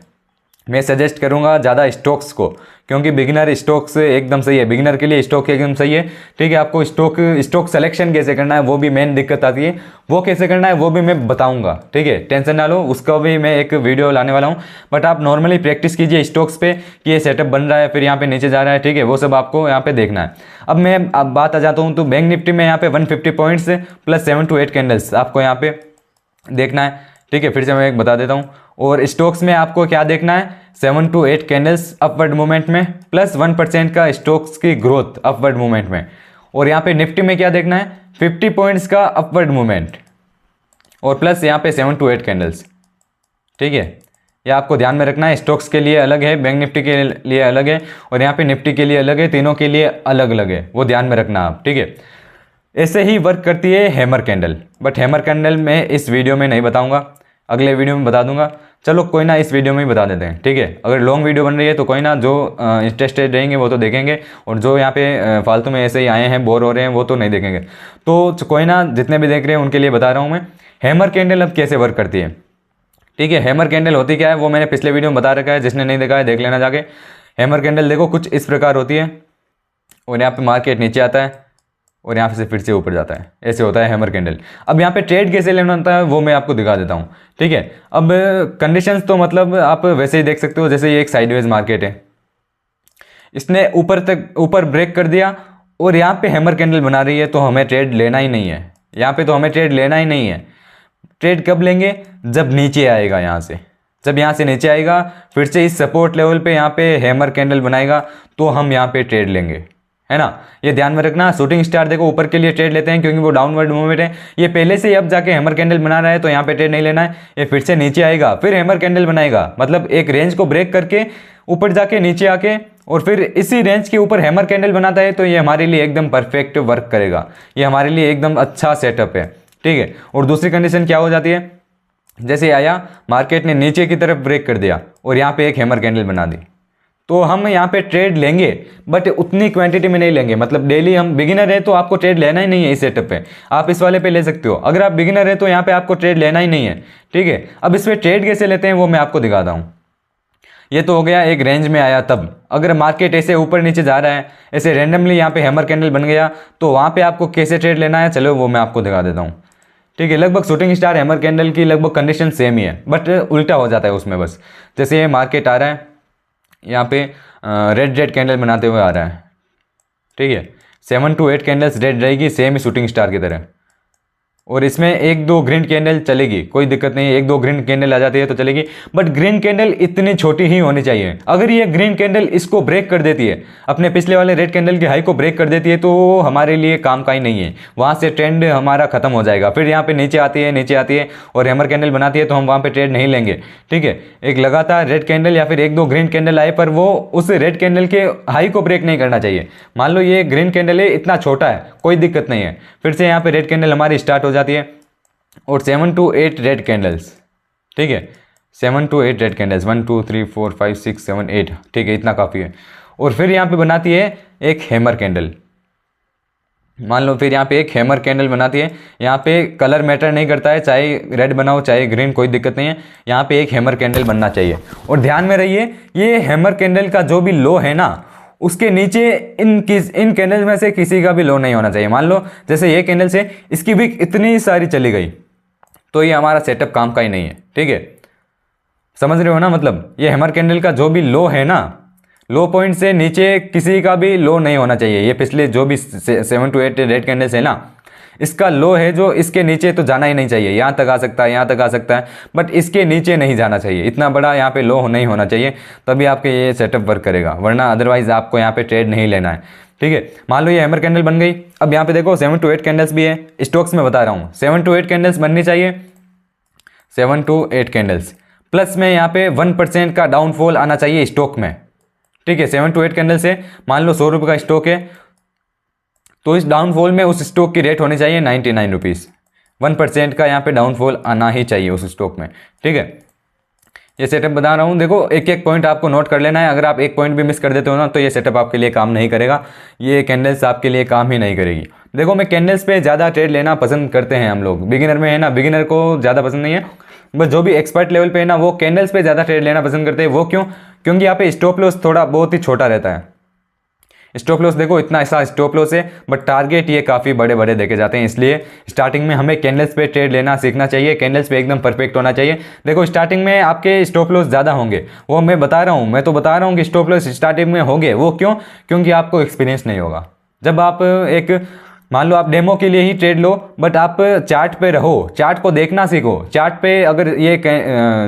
मैं सजेस्ट करूंगा ज़्यादा स्टॉक्स को, क्योंकि बिगिनर स्टॉक्स एकदम सही है, बिगिनर के लिए स्टॉक एकदम सही है। ठीक है, आपको स्टॉक सिलेक्शन कैसे करना है वो भी मेन दिक्कत आती है, वो कैसे करना है वो भी मैं बताऊंगा। ठीक है, टेंशन ना लो, उसका भी मैं एक वीडियो लाने वाला हूं। बट आप नॉर्मली प्रैक्टिस कीजिए स्टॉक्स पे कि ये सेटअप बन रहा है, फिर यहाँ पे नीचे जा रहा है। ठीक है, वो सब आपको यहाँ पे देखना है। अब मैं बात आ जाता हूँ, तो बैंक निफ्टी में यहाँ पे 150 पॉइंट्स प्लस 7 to 8 कैंडल्स आपको यहाँ पे देखना है। ठीक है, फिर से मैं एक बता देता हूँ। और स्टॉक्स में आपको क्या देखना है, 7 to 8 कैंडल्स अपवर्ड मूवमेंट में प्लस 1% का स्टॉक्स की ग्रोथ अपवर्ड मूवमेंट में। और यहाँ पे निफ्टी में क्या देखना है, 50 पॉइंट्स का अपवर्ड मूवमेंट और प्लस यहाँ पे 7 to 8 कैंडल्स। ठीक है, यह आपको ध्यान में रखना है। स्टॉक्स के लिए अलग है, बैंक निफ्टी के लिए अलग है, और यहाँ पे निफ्टी के लिए अलग है, तीनों के लिए अलग अलग है, वो ध्यान में रखना आप। ठीक है, ऐसे ही वर्क करती है hammer candle, but hammer candle मैं इस वीडियो में नहीं बताऊंगा, अगले वीडियो में बता दूंगा। चलो कोई ना, इस वीडियो में ही बता देते हैं। ठीक है, अगर लॉन्ग वीडियो बन रही है तो कोई ना, जो इंटरेस्टेड रहेंगे वो तो देखेंगे, और जो यहाँ पे फालतू में ऐसे ही आए हैं बोर हो रहे हैं वो तो नहीं देखेंगे। तो कोई ना, जितने भी देख रहे हैं उनके लिए बता रहा हूँ मैं, हैमर कैंडल अब कैसे वर्क करती है। ठीक है, हैमर कैंडल होती क्या है वो मैंने पिछले वीडियो में बता रखा है, जिसने नहीं देखा है देख लेना जाके। हैमर कैंडल देखो कुछ इस प्रकार होती है, और यहाँ पे मार्केट नीचे आता है और यहाँ से फिर से ऊपर जाता है, ऐसे होता है हैमर कैंडल। अब यहाँ पे ट्रेड कैसे लेना होता है वो मैं आपको दिखा देता हूँ। ठीक है, अब कंडीशंस तो मतलब आप वैसे ही देख सकते हो, जैसे ये एक साइडवेज मार्केट है, इसने ऊपर ब्रेक कर दिया और यहाँ पे हैमर कैंडल बना रही है, तो हमें ट्रेड लेना ही नहीं है। यहाँ पे तो हमें ट्रेड लेना ही नहीं है। ट्रेड कब लेंगे, जब नीचे आएगा, यहाँ से जब यहाँ से नीचे आएगा, फिर से इस सपोर्ट लेवल पे यहाँ पे हैमर कैंडल बनाएगा, तो हम यहाँ पे ट्रेड लेंगे, है ना। ये ध्यान में रखना। शूटिंग स्टार देखो ऊपर के लिए ट्रेड लेते हैं क्योंकि वो डाउनवर्ड मूवमेंट है, ये पहले से ही अब जाके हैमर कैंडल बना रहा है, तो यहाँ पे ट्रेड नहीं लेना है। ये फिर से नीचे आएगा, फिर हैमर कैंडल बनाएगा, मतलब एक रेंज को ब्रेक करके ऊपर जाके नीचे आके और फिर इसी रेंज के ऊपर हैमर कैंडल बनाता है, तो ये हमारे लिए एकदम परफेक्ट वर्क करेगा, ये हमारे लिए एकदम अच्छा सेटअप है। ठीक है, और दूसरी कंडीशन क्या हो जाती है, जैसे आया मार्केट ने नीचे की तरफ ब्रेक कर दिया और यहाँ पे एक हैमर कैंडल बना दी, तो हम यहाँ पे ट्रेड लेंगे, बट उतनी क्वांटिटी में नहीं लेंगे। मतलब डेली हम बिगिनर है तो आपको ट्रेड लेना ही नहीं है इस सेटअप पे, आप इस वाले पे ले सकते हो। अगर आप बिगिनर है तो यहाँ पे आपको ट्रेड लेना ही नहीं है। ठीक है, अब इस पर ट्रेड कैसे लेते हैं वो मैं आपको दिखाता हूँ। ये तो हो गया एक रेंज में आया तब, अगर मार्केट ऐसे ऊपर नीचे जा रहा है, ऐसे रेंडमली यहाँ पे हैमर कैंडल बन गया, तो वहाँ पे आपको कैसे ट्रेड लेना है, चलो वो मैं आपको दिखा देता हूँ। ठीक है, लगभग शूटिंग स्टार हैमर कैंडल की लगभग कंडीशन सेम ही है, बट उल्टा हो जाता है उसमें बस। जैसे ये मार्केट आ रहा है, यहाँ पे रेड कैंडल बनाते हुए आ रहा है। ठीक है, 7 to 8 कैंडल्स रेड रहेगी, सेम ही शूटिंग स्टार की तरह, और इसमें 1-2 ग्रीन कैंडल चलेगी, कोई दिक्कत नहीं है, 1-2 ग्रीन कैंडल आ जाती है तो चलेगी, बट ग्रीन कैंडल इतनी छोटी ही होनी चाहिए। अगर ये ग्रीन कैंडल इसको ब्रेक कर देती है, अपने पिछले वाले रेड कैंडल की हाई को ब्रेक कर देती है, तो हमारे लिए काम का ही नहीं है, वहाँ से ट्रेंड हमारा खत्म हो जाएगा। फिर यहाँ पे नीचे आती है और हैमर कैंडल बनाती है, तो हम वहाँ पे ट्रेड नहीं लेंगे। ठीक है, एक लगातार रेड कैंडल या फिर 1-2 ग्रीन कैंडल आए, पर वो उस रेड कैंडल के हाई को ब्रेक नहीं करना चाहिए। मान लो ये ग्रीन कैंडल है, इतना छोटा है, कोई दिक्कत नहीं है, फिर से यहाँ पे रेड कैंडल हमारी स्टार्ट हो जाती है, और 7 to 8 रेड कैंडल्स। ठीक है, 7 to 8 रेड कैंडल्स, 1 2 3 4 5 6 7 8। ठीक है, इतना काफ़ी है। और फिर यहाँ पे बनाती है एक हैमर कैंडल, मान लो फिर यहाँ पे एक हैमर कैंडल बनाती है। यहाँ पे कलर मैटर नहीं करता है, चाहे रेड बनाओ चाहे ग्रीन, कोई दिक्कत नहीं है, यहाँ पे एक हैमर कैंडल बनना चाहिए। और ध्यान में रहिए, ये हैमर कैंडल का जो भी लो है ना, उसके नीचे इन कैंडल में से किसी का भी लो नहीं होना चाहिए। मान लो जैसे ये कैंडल से इसकी भी इतनी सारी चली गई, तो ये हमारा सेटअप काम का ही नहीं है। ठीक है, समझ रहे हो ना, मतलब ये हैमर कैंडल का जो भी लो है ना, लो पॉइंट से नीचे किसी का भी लो नहीं होना चाहिए। ये पिछले जो भी 7 to 8 रेड कैंडल्स है ना, इसका लो है जो इसके नीचे तो जाना ही नहीं चाहिए। यहाँ तक आ सकता है, यहाँ तक आ सकता है, बट इसके नीचे नहीं जाना चाहिए। इतना बड़ा यहाँ पे लो नहीं होना चाहिए, तभी आपके ये सेटअप वर्क करेगा, वरना अदरवाइज आपको यहाँ पे ट्रेड नहीं लेना है। ठीक है, मान लो ये हैमर कैंडल बन गई। अब यहाँ पे देखो 7 to 8 कैंडल्स भी है, स्टॉक्स में बता रहा हूँ 7 to 8 कैंडल्स बननी चाहिए, 7 to 8 कैंडल्स प्लस में यहाँ पे 1% का डाउनफॉल आना चाहिए स्टॉक में। ठीक है, 7 to 8 कैंडल से मान लो 100 रुपये का स्टॉक है, तो इस डाउनफॉल में उस स्टॉक की रेट होनी चाहिए 99 रुपीज़। 1% का यहाँ पे डाउनफॉल आना ही चाहिए उस स्टॉक में। ठीक है, ये सेटअप बता रहा हूँ, देखो एक एक पॉइंट आपको नोट कर लेना है। अगर आप एक पॉइंट भी मिस कर देते हो ना, तो ये सेटअप आपके लिए काम नहीं करेगा, ये कैंडल्स आपके लिए काम ही नहीं करेगी। देखो मैं कैंडल्स पे ज़्यादा ट्रेड लेना पसंद करते हैं हम लोग, बिगिनर में है ना, बिगिनर को ज़्यादा पसंद नहीं है, बस जो भी एक्सपर्ट लेवल पे है ना, वो कैंडल्स पे ज़्यादा ट्रेड लेना पसंद करते हैं। वो क्यों? क्योंकि यहाँ पे स्टॉप लॉस थोड़ा बहुत ही छोटा रहता है। स्टॉप लॉस देखो इतना ऐसा स्टॉप लॉस है, बट टारगेट ये काफ़ी बड़े बड़े देखे जाते हैं। इसलिए स्टार्टिंग में हमें कैंडल्स पे ट्रेड लेना सीखना चाहिए, कैंडल्स पे एकदम परफेक्ट होना चाहिए। देखो स्टार्टिंग में आपके स्टॉप लॉस ज़्यादा होंगे, वो मैं बता रहा हूँ, मैं तो बता रहा हूँ कि स्टॉप लॉस स्टार्टिंग में होंगे। वो क्यों? क्योंकि आपको एक्सपीरियंस नहीं होगा। जब आप एक मान लो आप डेमो के लिए ही ट्रेड लो, बट आप चार्ट पे रहो, चार्ट को देखना सीखो। चार्ट पे अगर ये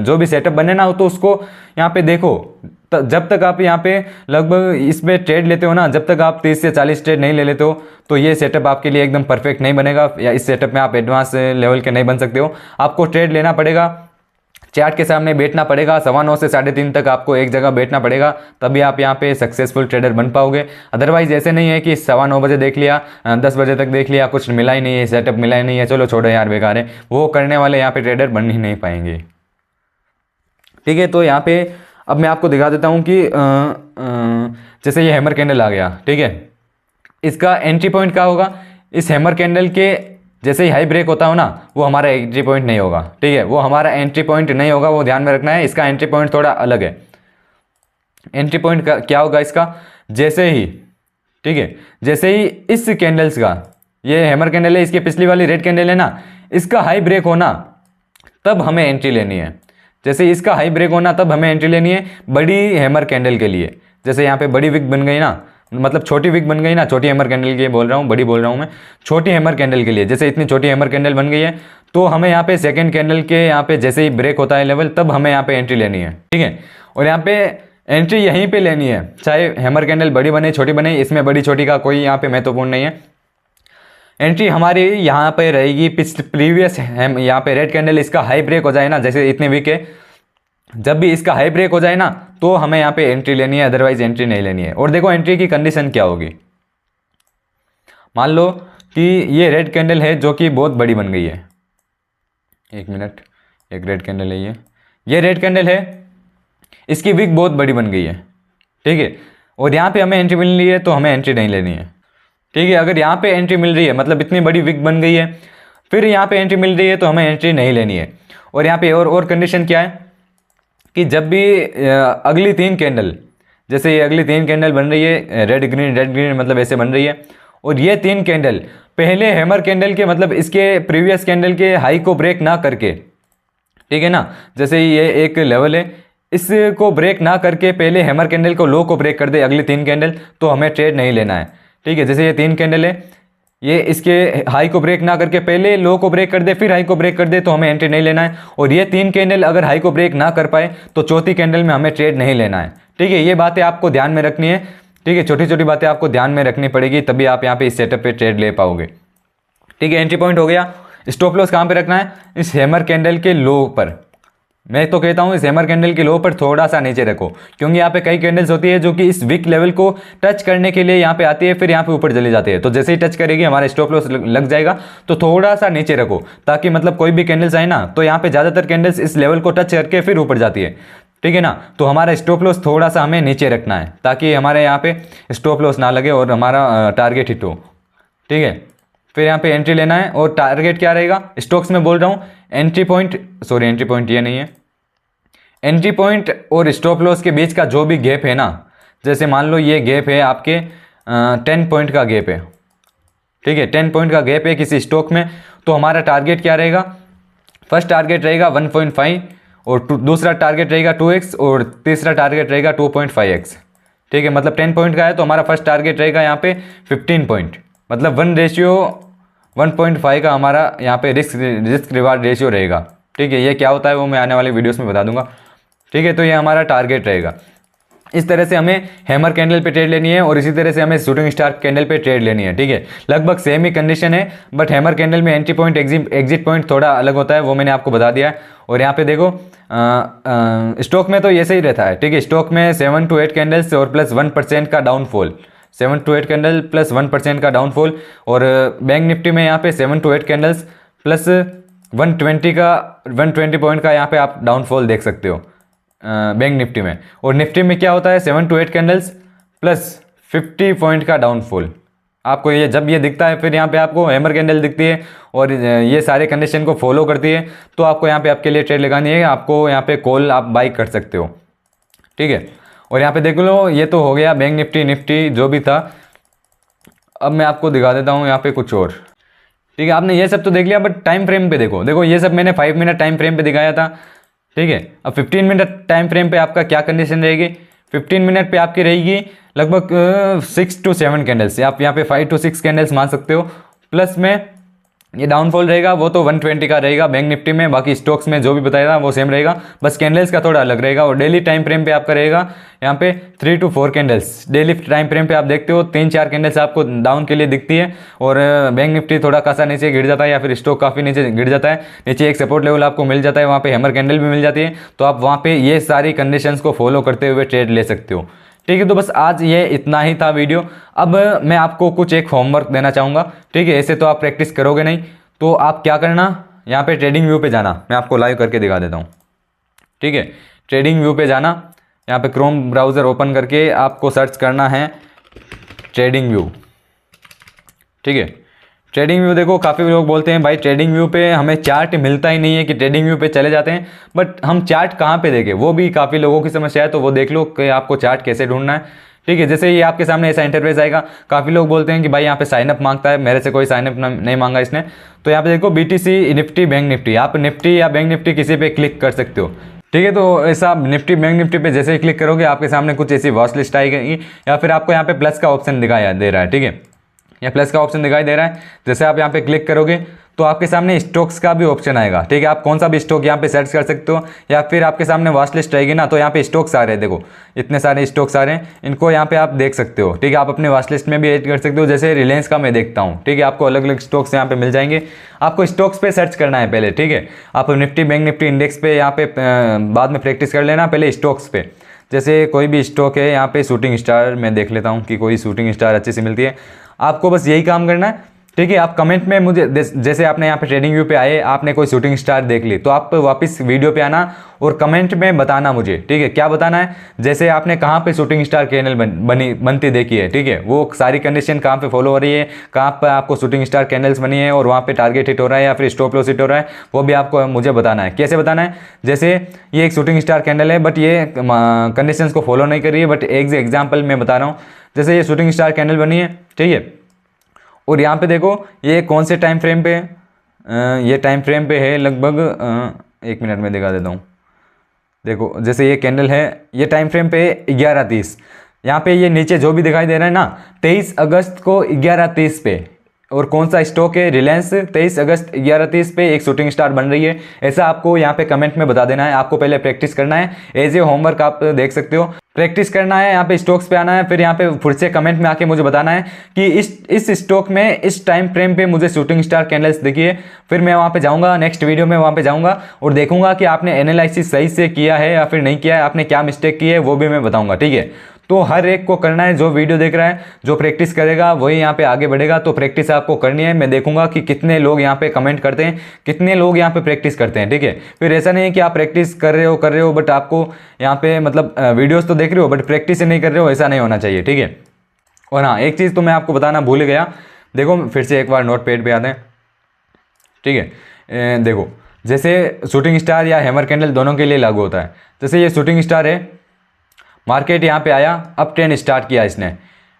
जो भी सेटअप बने ना तो उसको यहाँ पे देखो। जब तक आप यहाँ पे लगभग इसमें ट्रेड लेते हो ना, जब तक आप 30 से 40 ट्रेड नहीं ले लेते हो तो ये सेटअप आपके लिए एकदम परफेक्ट नहीं बनेगा, या इस सेटअप में आप एडवांस लेवल के नहीं बन सकते हो। आपको ट्रेड लेना पड़ेगा, चार्ट के सामने बैठना पड़ेगा, 9:15 से 3:30 तक आपको एक जगह बैठना पड़ेगा, तभी आप यहाँ पे सक्सेसफुल ट्रेडर बन पाओगे। अदरवाइज ऐसे नहीं है कि 9:15 बजे देख लिया, 10 बजे तक देख लिया, कुछ मिला ही नहीं है, सेटअप मिला ही नहीं है, चलो छोड़ो यार बेकार है, वो करने वाले यहाँ पे ट्रेडर बन ही नहीं पाएंगे। ठीक है, तो यहाँ पे अब मैं आपको दिखा देता हूँ कि जैसे ये हैमर कैंडल आ गया, ठीक है, इसका एंट्री पॉइंट क्या होगा। इस हैमर कैंडल के जैसे ही हाई ब्रेक होता हो ना, वो हमारा एंट्री पॉइंट नहीं होगा, ठीक है, वो हमारा एंट्री पॉइंट नहीं होगा, वो ध्यान में रखना है। इसका एंट्री पॉइंट थोड़ा अलग है। एंट्री पॉइंट क्या होगा इसका, जैसे ही, ठीक है, जैसे ही इस कैंडल्स का, ये हैमर कैंडल है, इसके पिछली वाली रेड कैंडल है ना, इसका हाई ब्रेक होना तब हमें एंट्री लेनी है। जैसे इसका हाई ब्रेक होना तब हमें एंट्री लेनी है बड़ी हैमर कैंडल के लिए। जैसे यहाँ पे बड़ी विक बन गई ना, मतलब छोटी विक बन गई ना, छोटी हैमर कैंडल के बोल रहा हूँ, बड़ी बोल रहा हूँ मैं, छोटी हैमर कैंडल के लिए। जैसे इतनी छोटी हैमर कैंडल बन गई है तो हमें यहाँ पे सेकंड कैंडल के यहाँ पे जैसे ही ब्रेक होता है लेवल, तब हमें यहाँ पे एंट्री लेनी है, ठीक है। और यहाँ पे एंट्री यहीं पे लेनी है, चाहे हैमर कैंडल बड़ी बने छोटी बने, इसमें बड़ी छोटी का कोई यहाँ पे महत्वपूर्ण नहीं है। एंट्री हमारी यहाँ पे रहेगी प्रीवियस यहाँ पे रेड कैंडल, इसका हाई ब्रेक हो जाए ना, जैसे इतने वीक है, जब भी इसका हाई ब्रेक हो जाए ना तो हमें यहाँ पे एंट्री लेनी है, अदरवाइज एंट्री नहीं लेनी है। और देखो एंट्री की कंडीशन क्या होगी। मान लो कि ये रेड कैंडल है जो कि बहुत बड़ी बन गई है, एक मिनट, एक रेड कैंडल है ये रेड कैंडल है, इसकी विक बहुत बड़ी बन गई है, ठीक है, और यहाँ पे हमें एंट्री मिल रही है तो हमें एंट्री नहीं लेनी है, ठीक है। अगर यहाँ पे एंट्री मिल रही है, मतलब इतनी बड़ी विक बन गई है, फिर यहाँ पे एंट्री मिल रही है तो हमें एंट्री नहीं लेनी है। और यहाँ पे और कंडीशन क्या है कि जब भी अगली 3 कैंडल, जैसे ये अगली 3 कैंडल बन रही है, रेड ग्रीन मतलब ऐसे बन रही है, और ये 3 कैंडल पहले हैमर कैंडल के, मतलब इसके प्रीवियस कैंडल के हाई को ब्रेक ना करके, ठीक है ना, जैसे ये एक लेवल है, इसको ब्रेक ना करके पहले हैमर कैंडल को लो को ब्रेक कर दे अगली 3 कैंडल, तो हमें ट्रेड नहीं लेना है, ठीक है। जैसे ये 3 कैंडल है, ये इसके हाई को ब्रेक ना करके पहले लो को ब्रेक कर दे, फिर हाई को ब्रेक कर दे, तो हमें एंट्री नहीं लेना है। और ये 3 कैंडल अगर हाई को ब्रेक ना कर पाए तो चौथी कैंडल में हमें ट्रेड नहीं लेना है, ठीक है। ये बातें आपको ध्यान में रखनी है, ठीक है, छोटी छोटी बातें आपको ध्यान में रखनी पड़ेगी, तभी आप यहाँ पे इस सेटअप पे ट्रेड ले पाओगे, ठीक है। एंट्री पॉइंट हो गया। स्टॉप लॉस कहाँ पे रखना है, इस हैमर कैंडल के लो पर। मैं तो कहता हूँ इस हैमर कैंडल के लो पर थोड़ा सा नीचे रखो, क्योंकि यहाँ पे कई कैंडल्स होती है जो कि इस विक लेवल को टच करने के लिए यहाँ पे आती है, फिर यहाँ पे ऊपर चली जाती है, तो जैसे ही टच करेगी हमारा स्टॉप लॉस लग जाएगा। तो थोड़ा सा नीचे रखो, ताकि मतलब कोई भी कैंडल्स आए ना, तो यहाँ पे ज़्यादातर कैंडल्स इस लेवल को टच करके फिर ऊपर जाती है, ठीक है ना। तो हमारा स्टॉप लॉस थोड़ा सा हमें नीचे रखना है, ताकि हमारे यहाँ पे स्टॉप लॉस ना लगे और हमारा टारगेट हिट हो, ठीक है। फिर यहाँ पे एंट्री लेना है, और टारगेट क्या रहेगा, स्टॉक्स में बोल रहा हूँ, entry point, sorry entry point ये नहीं है, एंट्री पॉइंट और स्टॉप लॉस के बीच का जो भी गैप है ना, जैसे मान लो ये गैप है आपके 10 पॉइंट का गैप है, ठीक है, 10 पॉइंट का गैप है किसी स्टॉक में, तो हमारा टारगेट क्या रहेगा, फर्स्ट टारगेट रहेगा 1.5, और दूसरा टारगेट रहेगा 2x, और तीसरा टारगेट रहेगा 2.5x, ठीक है। मतलब 10 पॉइंट का है तो हमारा फर्स्ट टारगेट रहेगा यहाँ पे 15 पॉइंट, मतलब 1:1.5 का हमारा यहाँ पे रिस्क रिवार्ड रेशियो रहेगा, ठीक है। ये क्या होता है वो मैं आने वाले वीडियोस में बता दूंगा, ठीक है। तो ये हमारा टारगेट रहेगा। इस तरह से हमें हैमर कैंडल पे ट्रेड लेनी है, और इसी तरह से हमें शूटिंग स्टार कैंडल पे ट्रेड लेनी है, ठीक है। लगभग सेम ही कंडीशन है, बट हैमर कैंडल में एंट्री पॉइंट एग्जिट पॉइंट थोड़ा अलग होता है, वो मैंने आपको बता दिया है। और यहाँ पे देखो स्टॉक में तो ऐसे ही रहता है, ठीक है। स्टॉक में 7 to 8 कैंडल्स और प्लस 1% का डाउनफॉल, 7 to 8 कैंडल प्लस 1% का डाउनफॉल। और बैंक निफ्टी में यहाँ पे 7 to 8 कैंडल्स प्लस 120 पॉइंट का यहाँ पे आप डाउनफॉल देख सकते हो बैंक निफ्टी में। और निफ्टी में क्या होता है, 7 to 8 कैंडल्स प्लस 50 पॉइंट का डाउनफॉल। आपको ये जब ये दिखता है, फिर यहाँ पे आपको हैमर कैंडल दिखती है और ये सारे कंडीशन को फॉलो करती है, तो आपको यहाँ पे आपके लिए ट्रेड लगानी है, आपको यहाँ पे कॉल आप बाई कर सकते हो, ठीक है। और यहाँ पे देख लो, ये तो हो गया बैंक निफ्टी जो भी था। अब मैं आपको दिखा देता हूँ यहाँ पे कुछ और, ठीक है। आपने ये सब तो देख लिया, बट टाइम फ्रेम पे देखो ये सब मैंने 5 मिनट टाइम फ्रेम पे दिखाया था, ठीक है। अब 15 मिनट टाइम फ्रेम पे आपका क्या कंडीशन रहेगी, 15 मिनट पे आपकी रहेगी लगभग 6 to 7 कैंडल्स, आप यहाँ पे 5 to 6 कैंडल्स मान सकते हो। प्लस में ये डाउनफॉल रहेगा वो तो 120 का रहेगा बैंक निफ्टी में, बाकी स्टॉक्स में जो भी बताया था वो सेम रहेगा, बस कैंडल्स का थोड़ा अलग रहेगा। और डेली टाइम फ्रेम पे आपका रहेगा यहाँ पे 3 to 4 candles. Daily time frame पे आप देखते हो 3-4 कैंडल्स आपको डाउन के लिए दिखती है, और बैंक निफ्टी थोड़ा खासा नीचे गिर जाता है या फिर स्टॉक काफ़ी नीचे गिर जाता है, नीचे एक सपोर्ट लेवल आपको मिल जाता है, वहाँ पे हैमर कैंडल भी मिल जाती है, तो आप वहाँ पे ये सारी कंडीशंस को फॉलो करते हुए ट्रेड ले सकते हो। ठीक है, तो बस आज ये इतना ही था वीडियो। अब मैं आपको कुछ एक होमवर्क देना चाहूँगा। ठीक है, ऐसे तो आप प्रैक्टिस करोगे नहीं, तो आप क्या करना, यहाँ पे ट्रेडिंग व्यू पे जाना, मैं आपको लाइव करके दिखा देता हूँ। ठीक है, ट्रेडिंग व्यू पे जाना, यहाँ पे क्रोम ब्राउज़र ओपन करके आपको सर्च करना है ट्रेडिंग व्यू। ठीक है, ट्रेडिंग व्यू देखो, काफ़ी लोग बोलते हैं भाई ट्रेडिंग व्यू पे हमें चार्ट मिलता ही नहीं है कि ट्रेडिंग व्यू पे चले जाते हैं, बट हम चार्ट कहाँ पे देखें, वो भी काफ़ी लोगों की समस्या है, तो वो देख लो कि आपको चार्ट कैसे ढूंढना है। ठीक है, जैसे ये आपके सामने ऐसा इंटरफेस आएगा, काफ़ी लोग बोलते हैं कि भाई यहाँ पे साइनअप मांगता है, मेरे से कोई साइनअप नहीं मांगा इसने, तो यहाँ पे देखो BTC निफ्टी बैंक निफ्टी, आप निफ्टी या बैंक निफ्टी किसी पे क्लिक कर सकते हो। ठीक है, तो ऐसा निफ्टी बैंक निफ्टी पे जैसे ही क्लिक करोगे आपके सामने कुछ ऐसी वॉच लिस्ट आएगी, या फिर आपको यहाँ पे प्लस का ऑप्शन दिखाया दे रहा है। ठीक है, या प्लस का ऑप्शन दिखाई दे रहा है, जैसे आप यहाँ पे क्लिक करोगे तो आपके सामने स्टॉक्स का भी ऑप्शन आएगा। ठीक है, आप कौन सा भी स्टॉक यहाँ पे सर्च कर सकते हो, या फिर आपके सामने वॉच लिस्ट रहेगी ना, तो यहाँ पे स्टॉक्स आ रहे हैं, देखो इतने सारे स्टॉक्स आ रहे हैं, इनको यहाँ पे आप देख सकते हो। ठीक है, आप अपने वॉच लिस्ट में भी ऐड कर सकते हो, जैसे रिलायंस का मैं देखता हूँ। ठीक है, आपको अलग अलग स्टॉक्स यहाँ पे मिल जाएंगे, आपको स्टॉक्स पे सर्च करना है पहले। ठीक है, आप निफ्टी बैंक निफ्टी इंडेक्स पे यहाँ पे बाद में प्रैक्टिस कर लेना, पहले स्टॉक्स पे। जैसे कोई भी स्टॉक है यहाँ पे शूटिंग स्टार, मैं देख लेता हूँ कि कोई शूटिंग स्टार अच्छी सी मिलती है। आपको बस यही काम करना है। ठीक है, आप कमेंट में मुझे, जैसे आपने यहाँ पे ट्रेडिंग व्यू पे आए, आपने कोई शूटिंग स्टार देख ली, तो आप वापस वीडियो पे आना और कमेंट में बताना मुझे। ठीक है, क्या बताना है, जैसे आपने कहाँ पे शूटिंग स्टार कैंडल बनती देखी है। ठीक है, वो सारी कंडीशन कहाँ पे फॉलो हो रही है, कहाँ पर आपको शूटिंग स्टार कैंडल्स बनी है, और वहाँ पे टारगेट हिट हो रहा है या फिर स्टॉप लॉस हिट हो रहा है, वो भी आपको मुझे बताना है। कैसे बताना है, जैसे ये एक शूटिंग स्टार कैंडल है, बट ये कंडीशन को फॉलो नहीं कर रही है, बट एक एग्जाम्पल मैं बता रहा हूँ, जैसे ये शूटिंग स्टार कैंडल बनी है। ठीक है, और यहाँ पे देखो ये कौन से टाइम फ्रेम पे है, ये टाइम फ्रेम पे है लगभग 1 मिनट में दिखा देता हूँ। देखो जैसे ये कैंडल है, ये टाइम फ्रेम पे 11:30, यहाँ पे ये नीचे जो भी दिखाई दे रहा है ना, 23 अगस्त को 11:30 पे, और कौन सा स्टॉक है, रिलायंस, 23 अगस्त 11:30 पे एक शूटिंग स्टार बन रही है। ऐसा आपको यहाँ पे कमेंट में बता देना है, आपको पहले प्रैक्टिस करना है, एज ए होमवर्क आप देख सकते हो, प्रैक्टिस करना है, यहाँ पे स्टॉक्स पे आना है, फिर यहाँ पे फिर से कमेंट में आके मुझे बताना है कि इस स्टॉक में इस टाइम फ्रेम पे मुझे शूटिंग स्टार कैंडल्स दिखिए। फिर मैं वहाँ पे जाऊँगा, नेक्स्ट वीडियो में वहाँ पे जाऊँगा और देखूंगा कि आपने एनालिसिस सही से किया है या फिर नहीं किया है, आपने क्या मिस्टेक की है वो भी मैं बताऊँगा। ठीक है, तो हर एक को करना है, जो वीडियो देख रहा है, जो प्रैक्टिस करेगा वही यहाँ पे आगे बढ़ेगा। तो प्रैक्टिस आपको करनी है, मैं देखूंगा कि कितने लोग यहाँ पे कमेंट करते हैं, कितने लोग यहाँ पे प्रैक्टिस करते हैं। ठीक है, फिर ऐसा नहीं है कि आप प्रैक्टिस कर रहे हो बट आपको यहाँ पे मतलब वीडियोस तो देख रहे हो बट प्रैक्टिस नहीं कर रहे हो, ऐसा नहीं होना चाहिए। ठीक है, और हाँ एक चीज़ तो मैं आपको बताना भूल गया, देखो फिर से एक बार नोट पैड पे आते हैं। ठीक है, देखो जैसे शूटिंग स्टार या हैमर कैंडल दोनों के लिए लागू होता है। जैसे ये शूटिंग स्टार है, मार्केट यहाँ पे आया, अप ट्रेंड स्टार्ट किया इसने,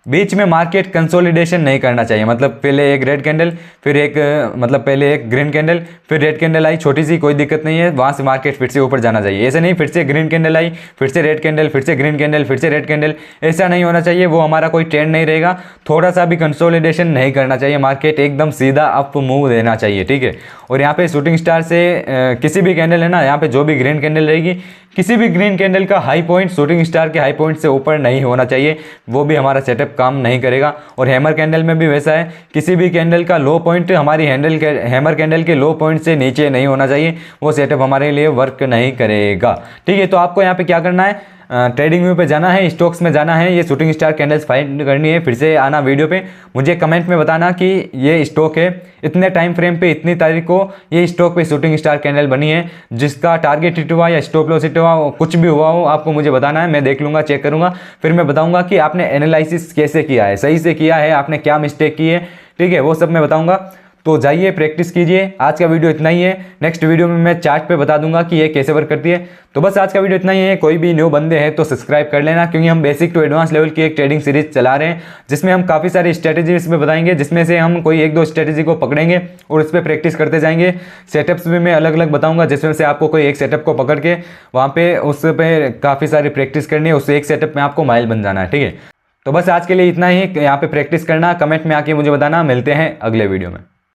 बीच में मार्केट कंसोलिडेशन नहीं करना चाहिए, मतलब पहले एक रेड कैंडल, फिर एक पहले एक ग्रीन कैंडल, फिर रेड कैंडल आई छोटी सी, कोई दिक्कत नहीं है, वहाँ से मार्केट फिर से ऊपर जाना चाहिए। ऐसे नहीं फिर से ग्रीन कैंडल आई, फिर से रेड कैंडल, फिर से ग्रीन कैंडल, फिर से रेड कैंडल, ऐसा नहीं होना चाहिए, वो हमारा कोई ट्रेंड नहीं रहेगा। थोड़ा सा भी कंसोलिडेशन नहीं करना चाहिए, मार्केट एकदम सीधा अप मूव देना चाहिए। ठीक है, और यहाँ पे शूटिंग स्टार से किसी भी कैंडल है ना, यहाँ पे जो भी ग्रीन कैंडल रहेगी, किसी भी ग्रीन कैंडल का हाई पॉइंट शूटिंग स्टार के हाई पॉइंट से ऊपर नहीं होना चाहिए, वो भी हमारा सेटअप काम नहीं करेगा। और हैमर कैंडल में भी वैसा है, किसी भी कैंडल का लो पॉइंट हमारी हैमर कैंडल के लो पॉइंट से नीचे नहीं होना चाहिए, वो सेटअप हमारे लिए वर्क नहीं करेगा। ठीक है, तो आपको यहाँ पे क्या करना है, ट्रेडिंग व्यू पे जाना है, स्टॉक्स में जाना है, ये शूटिंग स्टार कैंडल्स फाइंड करनी है, फिर से आना वीडियो पे, मुझे कमेंट में बताना कि ये स्टॉक है, इतने टाइम फ्रेम पे इतनी तारीख को ये स्टॉक पे शूटिंग स्टार कैंडल बनी है, जिसका टारगेट हिट हुआ या स्टॉप लॉस हिट हुआ, कुछ भी हुआ हो आपको मुझे बताना है, मैं देख लूँगा, चेक करूँगा, फिर मैं बताऊँगा कि आपने एनालिसिस कैसे किया है, सही से किया है, आपने क्या मिस्टेक की है। ठीक है, वो सब मैं बताऊँगा, तो जाइए प्रैक्टिस कीजिए। आज का वीडियो इतना ही है, नेक्स्ट वीडियो में मैं चार्ट पे बता दूंगा कि ये कैसे वर्क करती है। तो बस आज का वीडियो इतना ही है, कोई भी न्यू बंदे हैं तो सब्सक्राइब कर लेना, क्योंकि हम बेसिक टू एडवांस लेवल की एक ट्रेडिंग सीरीज चला रहे हैं, जिसमें हम काफ़ी सारी स्ट्रेटेजी इसमें बताएंगे, जिसमें से हम कोई 1-2 स्ट्रेटेजी को पकड़ेंगे और उस पर प्रैक्टिस करते जाएंगे। सेटअप्स भी मैं अलग अलग बताऊँगा, जिसमें से आपको कोई एक सेटअप को पकड़ के वहाँ पर उस पर काफ़ी सारी प्रैक्टिस करनी है, उससे एक सेटअप में आपको माइल बन जाना है। ठीक है, तो बस आज के लिए इतना ही, यहाँ पे प्रैक्टिस करना, कमेंट में आके मुझे बताना, मिलते हैं अगले वीडियो में।